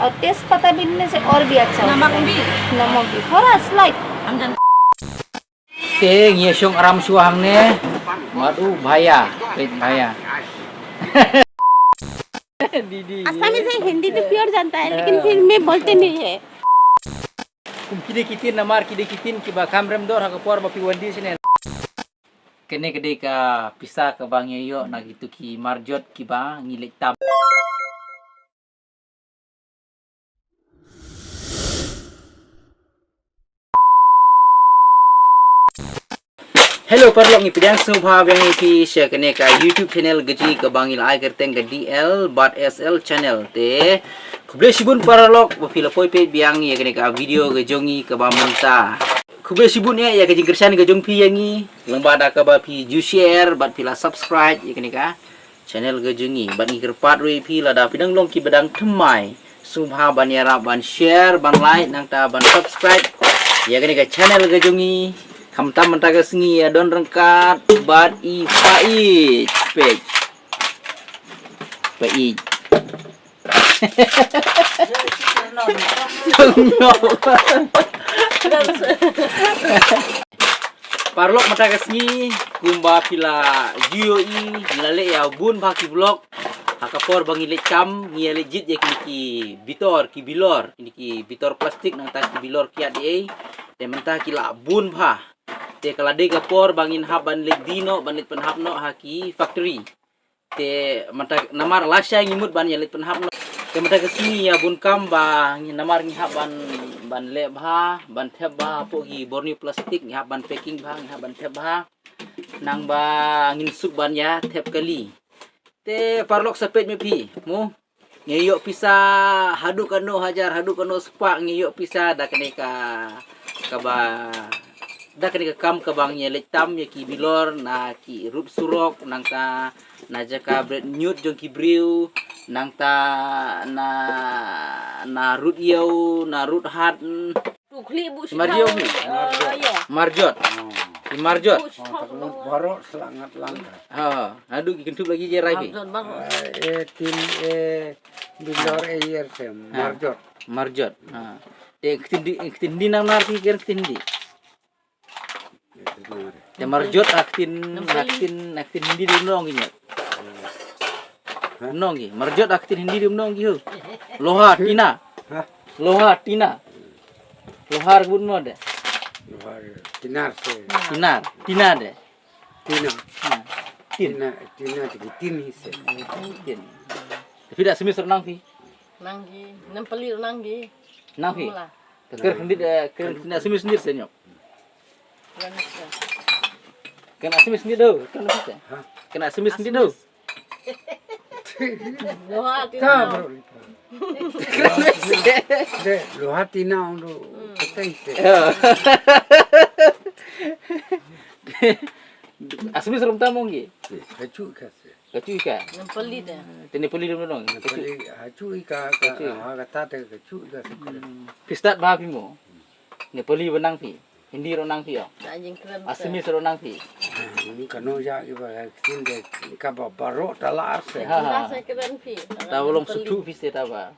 और तेजपत्ता बीनने से और भी अच्छा होता है। नमक भी थोड़ा slight. Ting yesong aram suahang ne. Madu bahaya, pet bahaya. Didi. आसामी से हिंदी तो प्योर जानता है लेकिन फिर में बोलते नहीं है। Kide kitin namar kide kitin ki ba kamrem dor ha por ba pi wandi sine. Kene kede ka pisa ka bang yo na gitu ki marjot ki ba ngilek tam. Hello parlok ni pidang subha yang pi share kene ka YouTube channel gaji ka bangil ai kerteng ka DL but SL channel te kuble sibun parlok ba pila poi pe biang ya kene ka video ga jongi ka ba munta kuble sibun ya ka jingkersan ga jong pi yangi lomba da ka ba pi ju share bat pila subscribe ya kene ka channel ga jongi ban ngir pat rui pi la da pidang long ki badang thmai subha ban yara ban share ban like nang ta ban subscribe ya kene ka channel ga jongi Kamtam mentaga sengi adon rengkat bat I pait page pait Parlok mentaga sengi kumba pila GOE lale ya bun baki vlog hakapor bangi lecam ngia legit ya ki bitor ki bilor ini ki bitor plastik nang ta ki bilor ki ade te mentah ki la bun bha te kala de kapor bangin hab ban lek dino ban lek penhap no haki factory te mata namar lasya ngimut ban yelet penhap no te mata kesini ya bun kam ba namar ngi hab ban le bha ban thep ba po gi borni plastik ngi hab ban packing bha ngi hab ban thep bha nang ba ngin suk ban ya thep kali te parlok sapet me pi mu ngeyok pisa hadu kano hajar hadu kano spak ngeyok pisa da kene ka ba da kene ka kam ka bang yelet tam ya ki bilor na ki rup surok nang ta na jaka bread nyut jong ki briu nang ta na rut yau na rut hat marjot marjot ki marjot Baru selangat langka. Aduh kentup lagi je rai Tim bilor yer sem marjot. Marjot. Ketindi nang narti ker ketindi. Ya marjot aktin hindi di nong ginya. Nong gi. Marjot aktin hindi di nong gi ho. Loha tina. Loha tina. Lohar bun mo de. Lohar tinar se. Tina de. Tina. Tina tin se. Tin. Tapi dak semis renang pi. Nanggi, nempeli nanggi. Nang pi. Ker hindi ker tina semis sendiri senyok. Kena semis sendiri do. Kena semis sendiri do. Loha De lohar tina undo ketai se. Asmi serum tamong gi. Hacu ka se. Kacu ka. nempeli dah. Tini poli dum dong. Hacu ka kata te hacu ka se. Pistat ba pi mo. Ni poli benang pi. Hindi ro nang pi yo. Anjing keren. Asmi ro nang pi. Ini kanu ja iba tin de ka baro dalar se. Rasa keren pi. Ta bolong sutu pi se ta ba.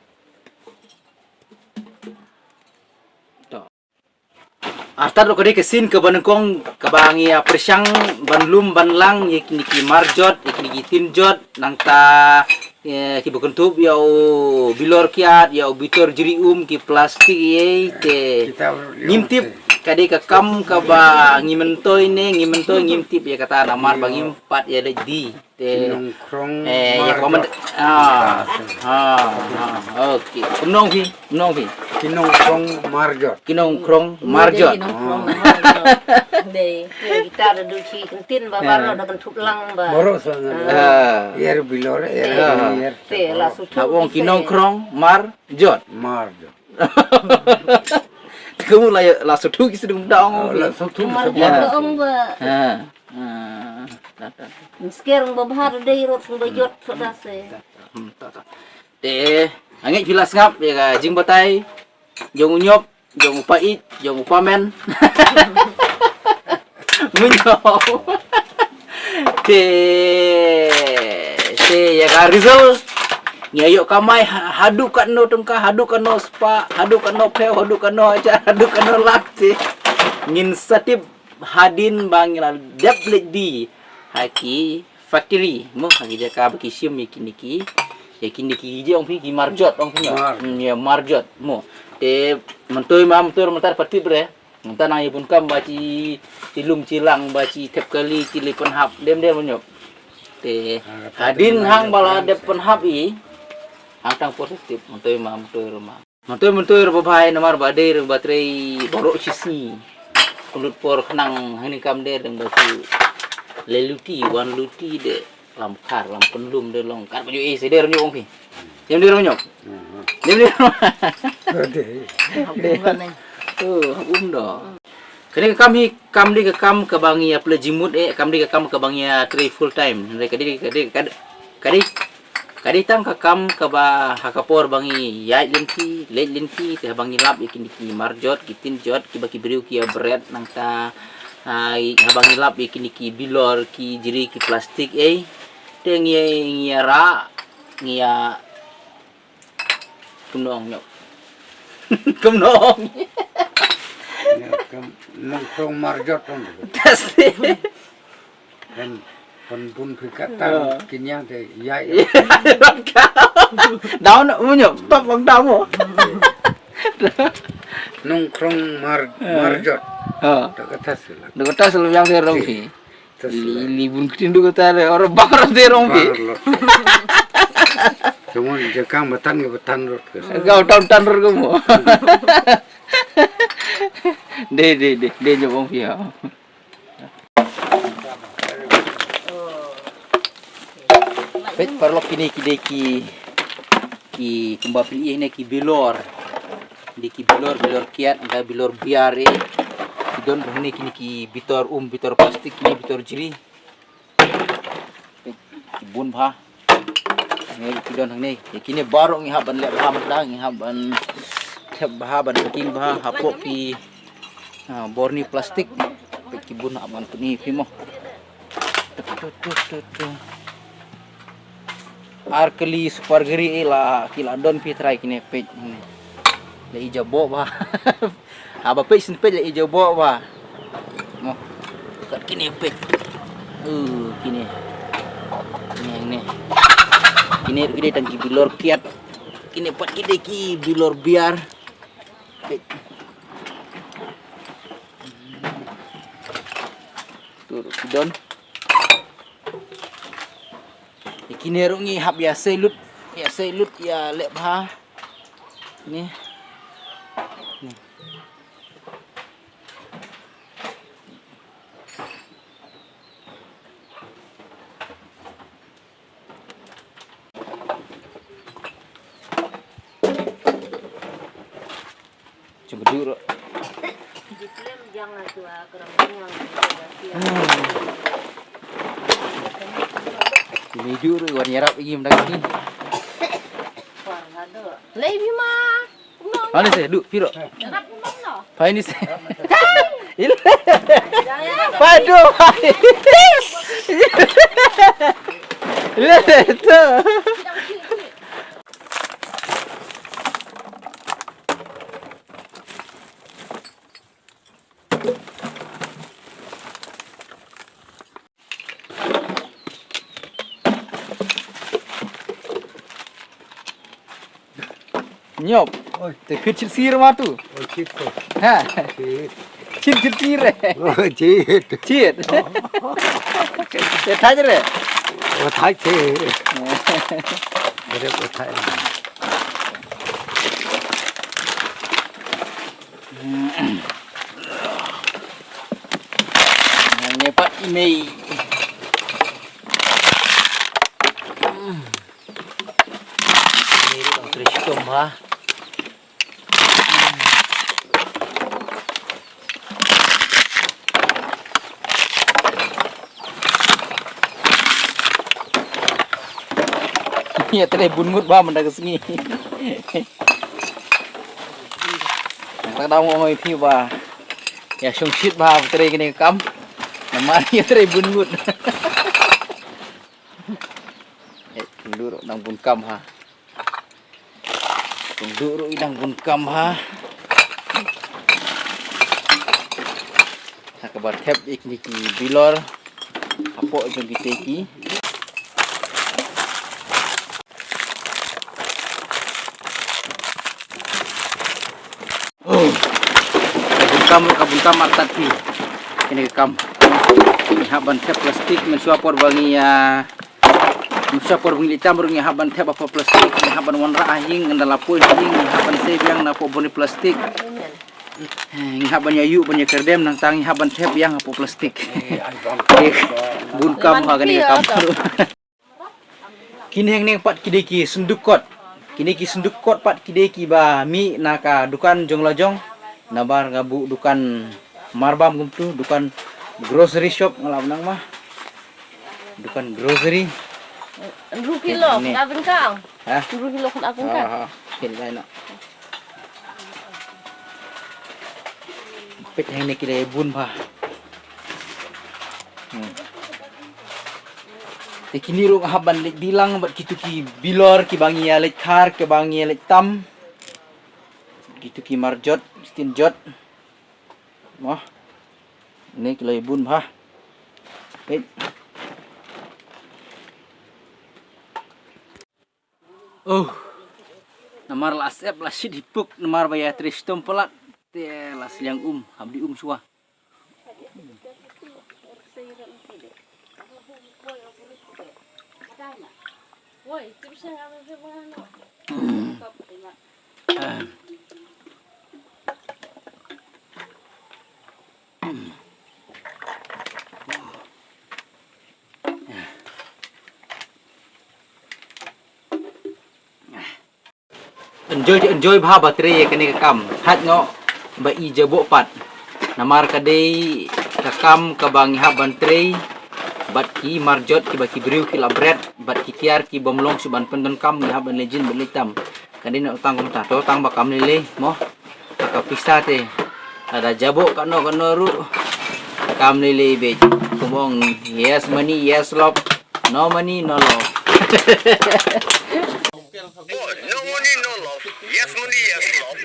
After lo kode kesin ke banengkong ke bangi persang banlum banlang yakni ki marjot yakni ki tinjot nang ta ki bukentup yau bilor kiat yau bitor jerium ki plastik ye te ngimtip kade ka kam ka ba ngimentoy ngimtip ya kata namar bagi empat ya di te ya kaman oke kunong pi kinong krong marjot Deh, kita ada duci kentin babar ada bentuk lang ba. Baru sangat. Yer bilor yer. Te la sutu. Wong kinong krong marjot. Kamu la sutu ki sedung daong. La sutu Marjot ba. Sekarang babahar deh rot bajot sudah se. Te angit jelas ngap ya ka jing batai. Jong unyop, jong upait, jong upamen. Munyop. Te ya ka Rizal Ngayo kamay hadu kano tungka hadu kano spa hadu kano peu hadu kano aja hadu kano lakti ngin satip hadin bangila deplet di haki factory mo haki jaka baki sim niki yakin niki hije ong pi marjot ong pi ya marjot mo mentoy mentar parti bre mentar nang ibun kam baci tilum cilang baci tep kali cilipan hap dem menyop hadin hang bala depan hap i angtang positif mentoy babai namar bader baterai borok sisi kulut por kenang hani kam der deng batu leluti wan luti de lam kar lam penlum de long kar baju seder nyong pi dem der nyok dem der do kene kam di ke bangi apple jimut kam di ke bangi tri full time kadi tang kam ke ba hakapor bangi yai linki late linki te bangi lap ikin ki marjot kitin jot ki baki beriu ki bread nang ta bangi lap ikin ki bilor ki jiri ki plastik te ngia ra ngia kumnong nyok kumnong nang krong marjot on pasti dan pun fikatan kinya de yai daun unyo top bang daun nung krong marjot dekat tas lu yang saya rompi libun kitin du kata orang bakar saya rompi cuma jakang betan rot kau tan rot kamu de nyobong pia pet parlok kini ki kembap ini ki bilor di ki bilor kiat ada bilor biare don ini kini ki bitor plastik kini bitor jiri bun bha ini ki don ini kini baru ngihaban lek bha madang ngihaban tep bha ban king bha hapok ki borni plastik pet ki bun aman kini pimo arkeli super geri la kila don pitrai kini pej le ijabo ba aba pej sin pej le ijabo ba mo kat kini pej kini gede tangki bilor kiat kini pat gede ki bilor biar pej tur don kini rungi hab ya selut ya lek bah ni coba dulu jangan tua kerang ini juru war nyerap lagi mendaki. Lebi mah. Mana sih? Duk, piro? Nyerap umang no. Pai ni sih. Il. Paduh. Itu. Nyop, te kecil sir mah tu. oh cit Ha, cit cil sir. oh cit Cit. Te thaj re. oh thai ce ada oh thai Nyepat email. Ini terus kembah. Ya tadi bungut bah mendak sengi. Tak tahu mau pi bah. Ya sungsit bah tadi kini kam. Namanya tadi bungut. Dulu nang bun kam ha. Duro idang bun kam ha. Kabar tep ikni ki bilor. Apo jong kita ki. Oh. Kabun kam artat ki. Kini kam. Haban tep plastik mensuapor bangi ya. Mensuapor bangi litam berungi haban tep apa plastik. Haban wanra ahing ngandala poin ahing haban sebiang napo boni plastik. Haban ya yuk banyak kerdem nang tangi haban tep yang apa plastik. Bun kam ha gani kam. Kini hang neng pat kideki sundukot. Kini ki sundukot pat kideki ba mi naka dukan jong lajong. Nabar gabu dukan marbam gumtu dukan grocery shop ngalam nang mah. Dukan grocery. 2 kilo abang kau. Ha? 2 kilo abang kau. Ha. Kin lain nak. Pet yang ni kira bun bah. Kini rong haban lek bilang bat kitu ki bilor ki bangi ya lek khar ke bangi ya lek tam. Kitu ki marjot, stinjot. Wah. Ini kilo bun bah. Pet. Oh. Namar la asep la sid hipuk namar baya tristom pelat. Te la siang habdi suah. Enjoy bha baterai kene kam hat ngo ba i jabo pat namar kadei kakam kabangi ha bantrei bat ki marjot ki baki briu ki labret bat ki kiar ki bomlong suban pendon kam ni ha ban legend belitam kadei nak utang kom ta to tang bakam lele mo ka pisa te ada jabo kano ru kam lele be kumong yes money yes love no money no love. No money, no love. Yes money, yes love.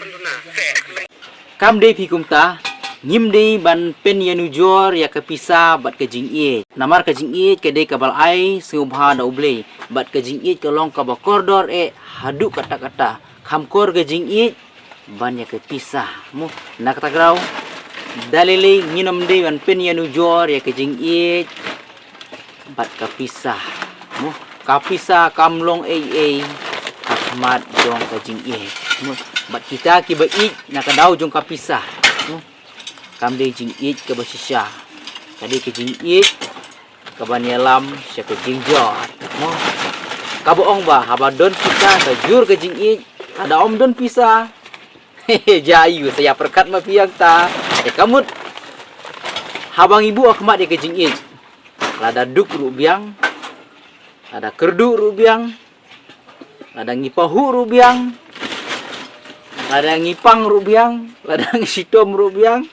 Kam dei pi kumta ngim dei ban pen yanu jor ya kapisa bat ke jing e namar ke jing e ke dei kabal ai subha da uble bat ke jing e ke long ka ba kordor e hadu kata-kata kham kor ke jing e ban ya ke pisah mu nak ta grau dalile nginam dei ban pen yanu jor ya ke jing e bat ka pisah mu kapisa kamlong e Ahmad jong ka jing e bat kita ki ba i nakadaw jong kapisa kam dei jing i ke basisya kadi ke jing i ka banyalam sya ke jing jor mo kaboong ba habadon kita ka jur ke jing i ada om don pisa jayu saya perkat ma piang ta kamut habang ibu Ahmad ke jing i lada duk rubiang ada kerdu rubiang ada ngipahu rubiang, ada ngipang rubiang, ada ngisitom rubiang,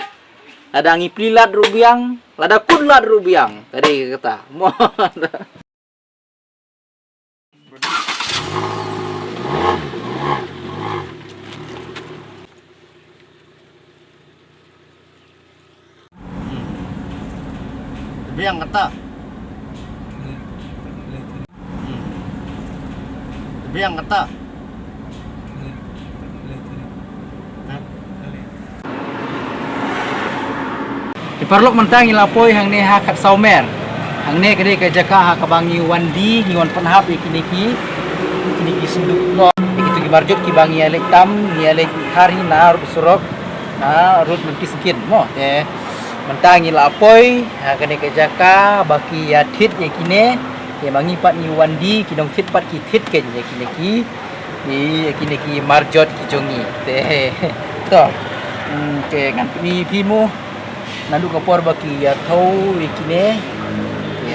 ada ngiplilat rubiang, ada kudlat rubiang. Tadi kata, mohon. Rubiang kata. Rubiang kata. Diparlok mentang ilapoi hang ne hakat saumer. Hang ne kede ke jaka ha kabangi wandi ngiwan penhap iki sunduk lo iki marjut ki bangi alek tam ni alek hari na surok na rut menti sikit mo te mentang ilapoi ha kede ke jaka baki ya thit ye kine ye bangi pat ni wandi kinong thit pat ki thit ken ye kine ki marjot ki jongi te to ke ngan pimu nandu kapor baki ya thau ikine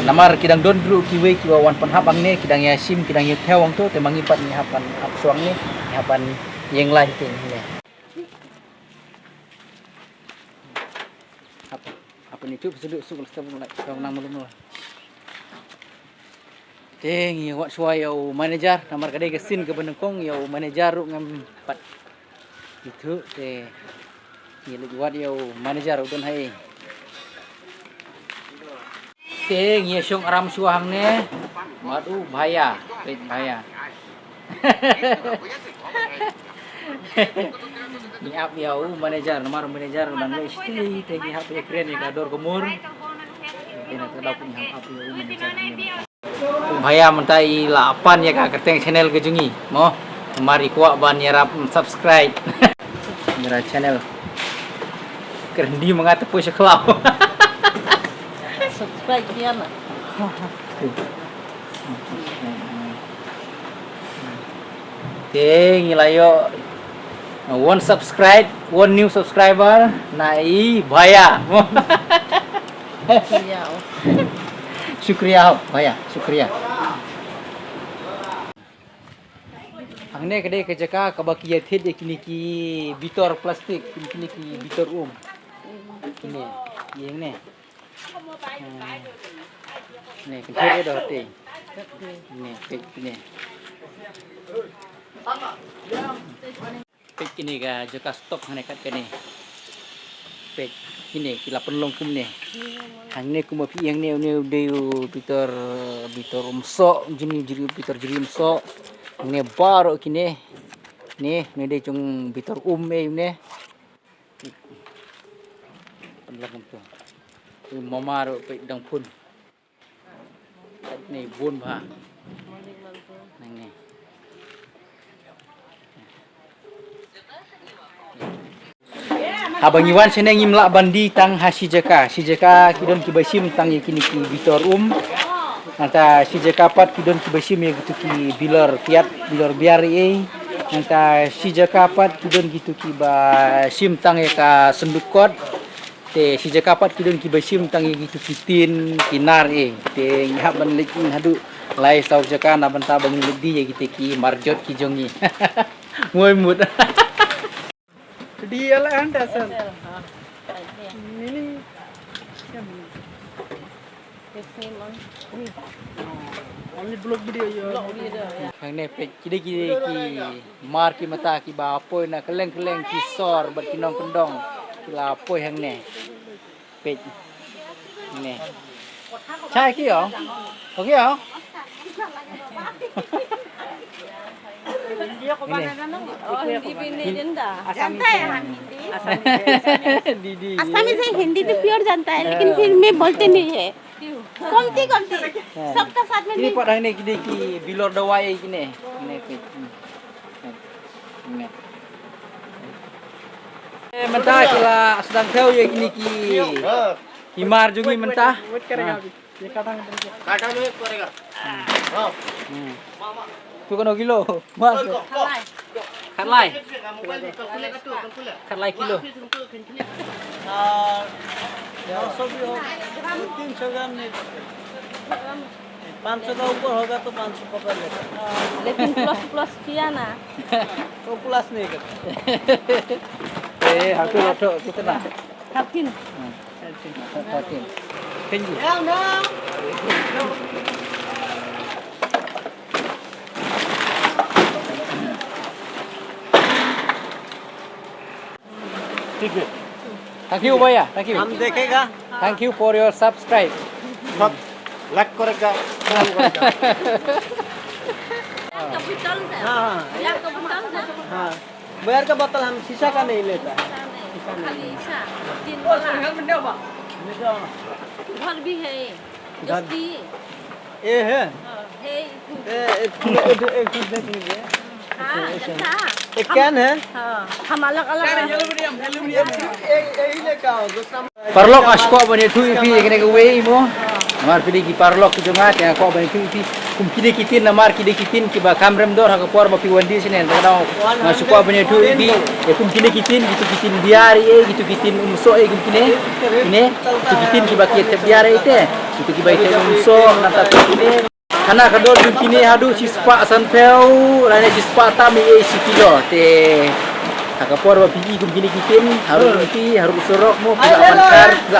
namar kidang don dulu kiwe kiwa wan panhapang ne kidang ya sim kidang ya thewang tu te mangipat ni hapan apsuang ni hapan yang lain ting ne apa ni tu seduk suk step mulai kau nang mulu Teng ya wat suai au manager namar kadai kesin ke benengkong ya manager ngam pat itu te ya wat ya manager udon hai teng ya syong aram suahang ne madu bahaya pet bahaya ni ap ya manager namar manager dan le stay teng hap ya keren ya dor gemur ina tadau punya ap ya manager bahaya mentai 8 ya kak kerteng channel kejungi mo mari kuak ban yarap subscribe mera channel kerendi mengatapu sekelau Subscribe dia mah. teng ilayo one subscribe one new subscriber nai bahaya Iya. syukriya bahaya syukriya Angne kade kejaka kabaki yathid ekini ki bitor plastik kini ki bitor ini yang ne ne kejere dah te ne pek ini ga jaka stok hane kat kene pek ini kila penlong kum ne hangne kum api yang ne deu bitor umso jini jiri bitor jiri umso ne baro kine ne de chung bitor ne penlong tu mamaro pe dang pun ni bun ba nang ne Abang Iwan seneng imlak bandi tang hasijaka kidon kibasim tang yakini ki bitor nanta sijaka pat kidon kibasim ya gitu ki bilor kiat bilor biar nanta sijaka pat kidon gitu ki basim tang ya ka sendukot te sijaka pat kidon kibasim tang ya gitu kitin kinar te ngihap ban lekin hadu lai sau jaka na banta bang ledi ya gitu ki marjot ki jongi muai mut dia lah anda san ini only blog video ya hang ne pe kide ki mar ki mata ki ba poi na keleng ki sor bat kinong kendong la poi hang ne pe ne chai ki yo okay yo Dia ko ba na nang hindi binidinda. जानता है हम हिंदी दीदी आसामी से हिंदी तो प्योर जानता है लेकिन फिर में बोलते नहीं है कमती सबका साथ में ini pak dah ni kide ki bilor dawai kini ne pe ne mentah kila sedang tahu ya kini ki himar jungi mentah काटा में करेगा हां tu kono kilo mas kharlai kharlai kilo पाँच सौ का ऊपर होगा तो 500 पकड़ लेगा लेकिन प्लस प्लस किया ना तो प्लस नहीं करता aku rotok kita nak thirteen thank you ठीक है thank you Baya thank you हम देखेगा thank you for your subscribe सब लाइक करेगा काम करेगा कैपिटल से हाँ या कैपिटल से हाँ बैर का बोतल हम शीशा का नहीं लेता है खाली ईशा तीन वाला घर भी है जस्ती ये है है एक देख लीजिए हाँ जनता एक कैन है हाँ हम अलग अलग यही लेकर आओ दूसरा parlok asko bani tu ipi kene ke wei mo mar pidi ki parlok ki jonga te ko bani tu ipi kum kide kitin na mar kide kitin ki ba kamrem dor ha ko por ba pi wandi sinen da dau masuk ko bani tu ipi e kum kide kitin gitu kitin biari gitu kitin umso gitu kine gitu kitin ki ba ki te biari ite gitu ki ba ite umso nata kine kana kador du kine hadu cispa sanpeu rane cispa tami kilo te Akapor wa pigi kum kini kitin harus sorok mo pila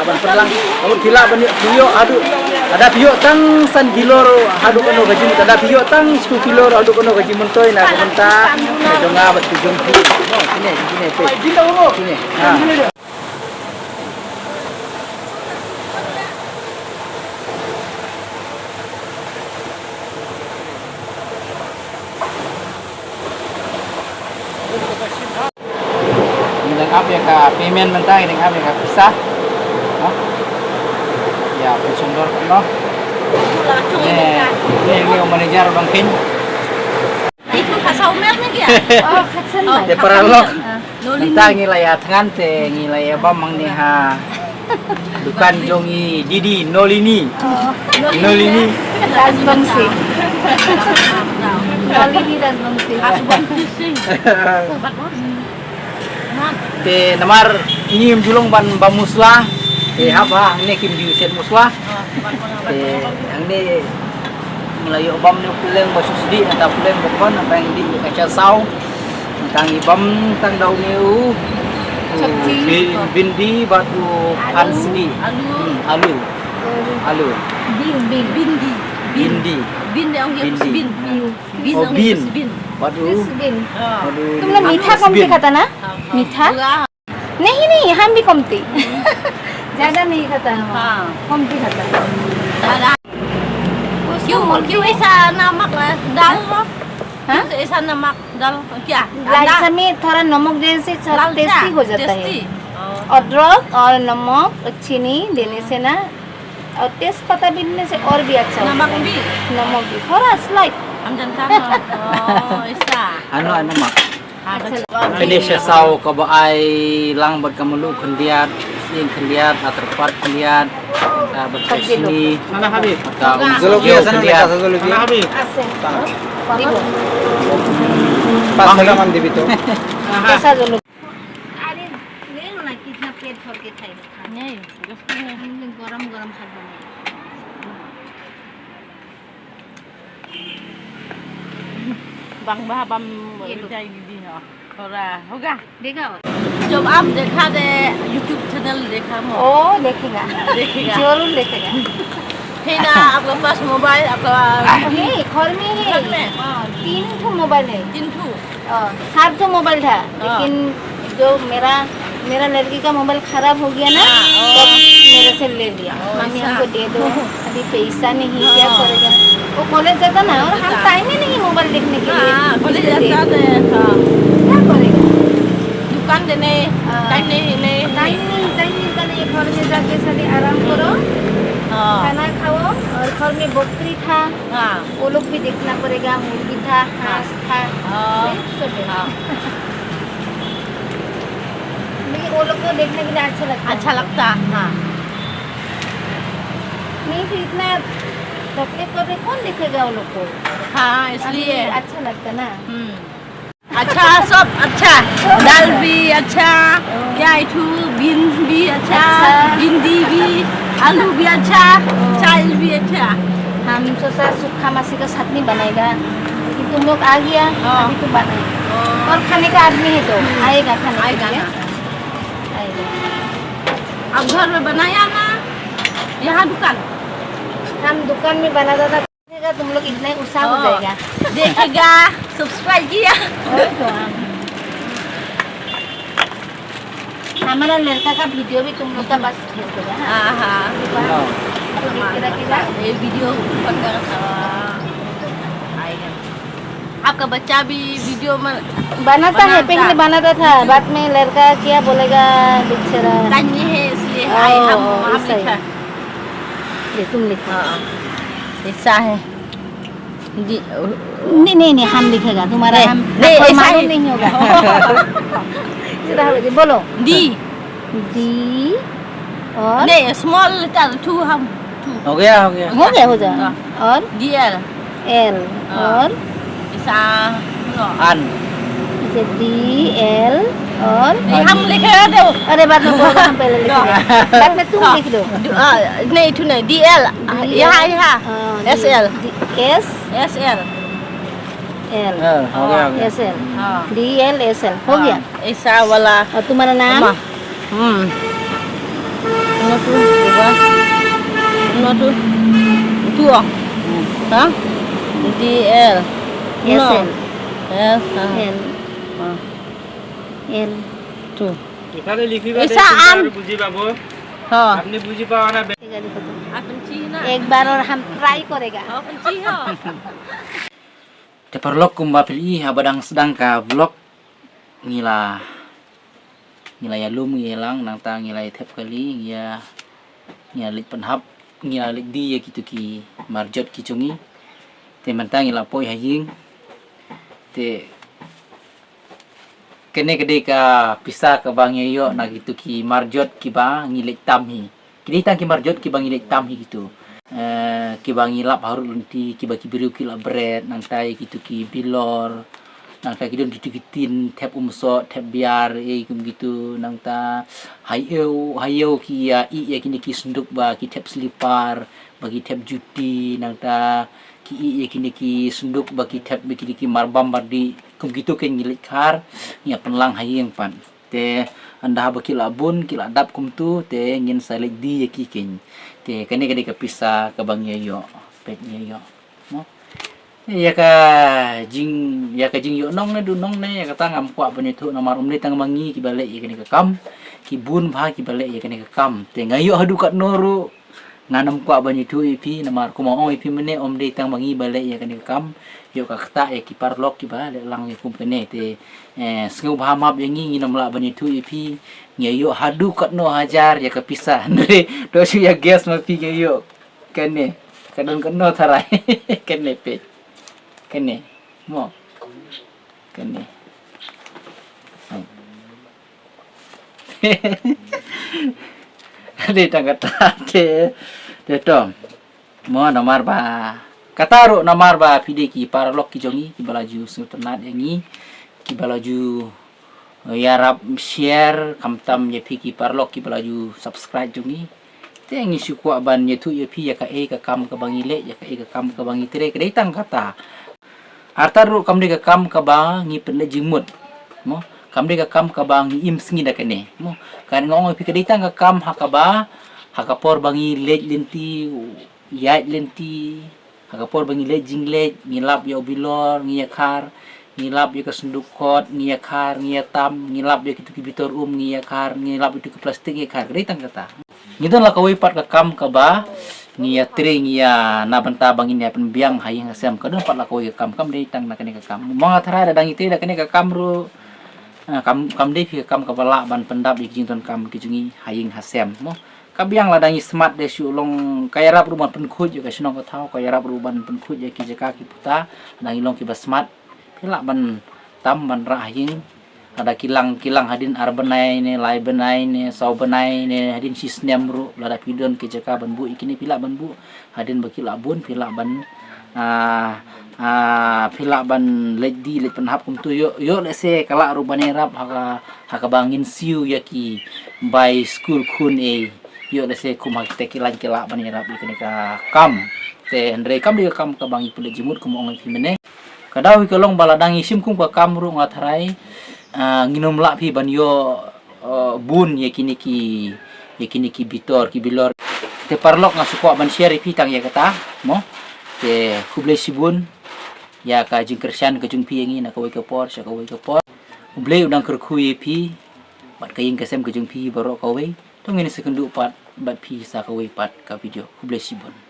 ban perlang kamu pila ban yo adu Ada pihak tang san kilor hadu kono gaji mun ada pihak tang 10 kilor hadu kono gaji mun toy na kumenta jonga batu jongki. Sini pe. Sini. Ha. Apa ya kak payment mentah ini apa ya kak pisah, ya pensundor no, ini manajer bang Pin, Itu kasau mernya dia. Oh, kacen ba? de paralog, mentah ngilaya tangan te ngilaya bamang nih ha, dukan jongi Didi Nolini, Nolini, Rajbangsi. Nolini Rajbangsi. te namar ngim julung ban bamusla, te haba ini kim diuset musla, te ang ni melayu bam ni pulang basusdi atau pulang bokon apa yang di kaca sau, tang ibam tang daun niu, bindi batu hansdi, alu, Bindi. bindi, Bin yang Bindi. Bin oh yang bin, bin. waduh, Bin. waduh, तुम लोग मीठा कमती खाता ना? मीठा? नहीं नहीं, हम भी कमती। ज्यादा नहीं खाता हम। हाँ। कमती खाता। क्यों ऐसा नमक डाल लो? हाँ? ऐसा नमक डाल क्या? लाइट में थोड़ा नमक देने से थोड़ा टेस्टी हो जाता है। टेस्टी। अदरक और नमक और चीनी देने से ना और तेज पत्ता भी देने से और भी अच्छा होता नमक है। भी? नमक भी थोड़ा स्लाइट हम जानता हैं। Oh, ऐसा। anu mak. अच्छा Indonesia sau kabaai lang bad kamulu kendiat, sin kendiat, aterpat kendiat, berkat sini. Mana Habib? Zoologi sana kendiat. Zoologi. Mana Habib? Pas naman dito. कैसा जो लोग अरे ले लो ना कितना पेट भर के खाएगा नहीं, गरम गरम खा लो bằng ba băm chay đi hả? होगा देखा जब आप देखा दे YouTube चैनल देखा मो ओ देखेगा देखेगा जरूर देखेगा है ना आपके पास मोबाइल आपका है घर में है घर में? हाँ, 3 ठो मोबाइल है 3 ठो 7 ठो मोबाइल था लेकिन जो मेरा लड़की का मोबाइल खराब हो गया ना तब मेरे से ले लिया मम्मी हमको दे दो अभी पैसा नहीं क्या करेगा वो कॉलेज जाता ना और हम टाइम ही नहीं मोबाइल देखने के लिए हाँ कॉलेज इसलिए जाता है हाँ क्या करेगा दुकान देने टाइम नहीं टाइम निकाले घर में जाके सारे आराम करो खाना खाओ और घर में बकरी था हाँ वो लोग भी देखना पड़ेगा मुर्गी था हांस था सब है। लेकिन वो लोग को देखने के लिए अच्छा लगता है हाँ नहीं तो इतना तकलीफ कर रहे कौन देखेगा वो लोग को हाँ इसलिए अच्छा लगता ना अच्छा सब अच्छा दाल भी अच्छा क्या इठू बीन्स भी अच्छा भिंडी भी आलू भी अच्छा चावल भी अच्छा हम सोचा सूखा मासी का चटनी बनाएगा लेकिन तुम लोग आ गया अभी तो बनाए और खाने का आदमी है तो आएगा खाने आएगा के लिए। ना। आएगा अब घर में बनाया ना यहाँ दुकान हम दुकान में बनाता था देखेगा तुम लोग इतना ही उत्साह हो जाएगा देखेगा सब्सक्राइब किया और तो हमारा लड़का का वीडियो भी तुम लोग का पास भेज देगा हाँ हाँ तो देख के रखेगा ये वीडियो बनकर आएगा आपका बच्चा भी वीडियो में बनाता है पहले बनाता था बाद में लड़का क्या बोलेगा बेचारा तन्नी है इसलिए ओ, हम ऐसा ही। लिखा ये तुम लिखो ऐसा है नहीं हम लिखेगा तुम्हारा नहीं, हम नहीं, कोई ऐसा मालूम ही। नहीं होगा सीधा बोलो डी डी और नहीं स्मॉल लेटर टू हम हो गया हो जा हाँ। और डी एल एल और ऐसा an जैसे डी एल और हम लिखेगा दो अरे बाद में बोलो हम पहले लिखेंगे बाद में तुम लिख दो नहीं टू नहीं डी एल यहाँ S L S S L L हो गया S L D L S L हो गया ऐसा वाला और तुम्हारा नाम नोटू नोटू tua. Ha? DL. Yes, No. L. L. L. Ha. L. Tu. এখানে লিখিবা ऐसा आम বুঝি পাবো हाँ আপনি বুঝি পাওয়া না देखा देखो तो। अपन चीना एक बार और हम ट्राई करेगा अपन ची हो Te parlok kumba pili habadang sedang ka vlog ngila ya lum ngilang nang ta ngila thep kali ngila lit penhap ngila lit di ya gitu ki marjot ki chungi te mantang ngila poi haying te kene gede ka pisa ka bang yo na gitu ki marjot ki ba ngilik tamhi kini tang ki marjot ki bang ngilik tamhi gitu ki bang ngilap harus lunti ki baki biru ki la bread nang tai gitu ki bilor nang tai kidon gitu kitin tap umso tap biar kum gitu nang ta hayo ki ya ya kini ki senduk ba ki tap selipar bagi tap juti nang ta ki ya kini ki senduk bagi tap bagi ki marbam bardi kum gitu ke ngilik kar ya penlang hayeng pan te anda baki labun ki ladap kum tu te ngin salik di ya ki ken te kene kene ka pisa ka bang yo pet yo mo ya ka jing yo nong na du nong na ya ka tangam kwa bani thu na marum ni tang mangi ki bale ya kene ka kam ki bun bha ki bale ya kene ka kam te ngayo hadu kat noru nganam kwa bani thu ipi na mar ko mo ipi mene om de tang mangi bale ya kene ka kam yo ka kata ya ki parlok ki bale lang ya kum kene te sengu bha map yang ngi nam la bani thu ipi ngayo hadu kat no hajar ya ka pisa andre do su ya gas ma pi ngayo kene kadon keno tharai kene pe kene mo kene ade tang kata te tom mo namar ba kataro namar ba pide ki paralok ki jongi ki balaju sultanat yangi ki balaju yarap share kamtam ye pi ki paralok ki balaju subscribe jongi te ngi su kwa ban ye tu ye pi ya ka e ka kam ka bangi le ya ka e ka kam ka bangi tere ka tang kata artaru kam de ka kam ka ba ngi pen jimut mo kam de ka kam ka ba ngi im sngi da kene mo kan ngong pi ka tang ka kam ha ka ba ha ka por bangi le lenti yait lenti ha ka por bangi le jing le ngilap yo bilor ngi yakar ngilap yo ka sendukot ngi yakar ngi tam ngilap yo kitu ki bitor ngi yakar ngilap itu ke plastik yakar ka tang kata ngidon la kawai pat ka kam ka ba ngia tre ngia na banta bangin ya penbiang hayang asam kadon pat la kawai ka kam de tang na kene ka kam mga thara da dang ite da kene ka kam ru kam de pi ka kam ka bala ban pendap di jington kam ki jungi hayang hasam mo kabiang la dangi smart de su long kaya rap ruban penkhut ya ka sinong ka thau kaya rap ruban penkhut ya ki jaka ki puta dangi long ki ba smart pila ban tam ban ra hayang ada kilang hadin arbenai ne lai benai ne sau benai ne hadin sisnem ru lada pidon ke jaka banbu ikini pila banbu hadin baki labun pila ban pila ban ledi le penhap kum tu yo le se kala ru banerap haka bangin siu yaki by school kun e yo le se kum hak te kilang kala banerap ikini ka kam te andre kam di kam ka bangi pule jimut kum ong pimene kadawi kolong baladangi sim kum ka kam ru ngatharai nginom la phi ban yo bun ye kini ki bitor ki bilor te parlok nga suko ban share phi tang ya kata mo te kuble sibun ya ka jing kersian ka jung phi ngi na ka wai ka por sha ka wai ka por kuble udang kerkhu ye phi bat ka ing kasem ka jung phi baro ka wai to ngini sekundu pat bat phi sa ka wai pat ka video kuble sibun